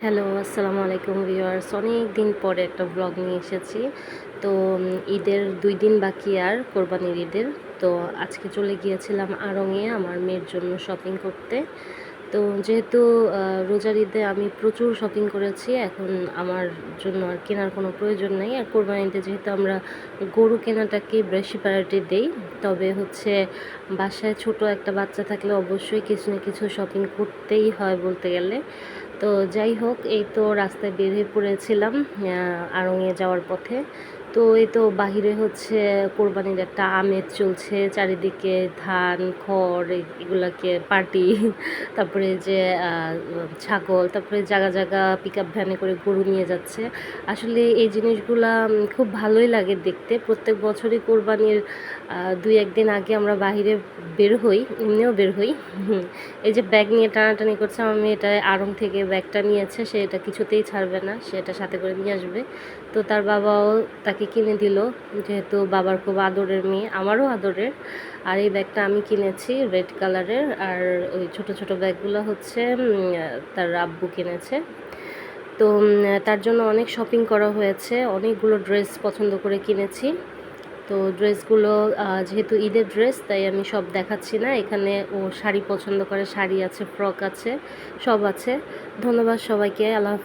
Hello, আসসালামু আলাইকুম viewers. অনেক দিন পরে একটা ব্লগ নিয়ে এসেছি। তো ঈদের ২ দিন বাকি আর কোরবানির ঈদের। তো আজকে চলে গিয়েছিলাম আড়ংয়ে আমার মেয়ের জন্য শপিং করতে। তো যেহেতু রোজার ঈদে আমি প্রচুর শপিং করেছি, এখন আমার জন্য আর কেনার কোনো প্রয়োজন নেই। আর কোরবানিতে যেহেতু আমরা গরু কেনাটাকেই বেশি প্রায়োরিটি দেই, তবে হচ্ছে বাসায় ছোট একটা বাচ্চা থাকলে অবশ্যই কিছু না কিছু শপিং করতেই হয় বলতে গেলে। তো যাই হোক, এই তো রাস্তায় বের হয়ে পড়েছিলাম আড়ংয়ে যাওয়ার পথে। তো এই তো বাহিরে হচ্ছে কোরবানির একটা আমেজ চলছে, চারিদিকে ধান খড় এগুলাকে পার্টি তারপরে যে ছাগল, তারপরে জায়গা জায়গা পিক আপ ভ্যানে করে গরু নিয়ে যাচ্ছে। আসলে এই জিনিসগুলা খুব ভালোই লাগে দেখতে। প্রত্যেক বছরই কোরবানির ২-১ দিন আগে আমরা বাহিরে বের হই, এমনিও বের হই। এই যে ব্যাগ নিয়ে টানাটানি করছে, আমার মেয়েটা আড়ং থেকে ব্যাগটা নিয়েছে, সে এটা কিছুতেই ছাড়বে না, সে এটা সাথে করে নিয়ে আসবে। তো তার বাবাও তাকে কিনে দিল, যেহেতু বাবার খুব আদরের মেয়ে, আমারও আদরের। আর এই ব্যাগটা আমি কিনেছি রেড কালারের, আর ওই ছোট ছোট ব্যাগগুলো হচ্ছে তার আব্বু কিনেছে। তো তার জন্য অনেক শপিং করা হয়েছে, অনেকগুলো ড্রেস পছন্দ করে কিনেছি। তো ড্রেসগুলো যেহেতু ঈদের ড্রেস, তাই আমি সব দেখাচ্ছি না। এখানে ও শাড়ি পছন্দ করে, শাড়ি আছে, ফ্রক আছে, সব আছে। ধন্যবাদ সবাইকে। আল্লাহ হাফেজ।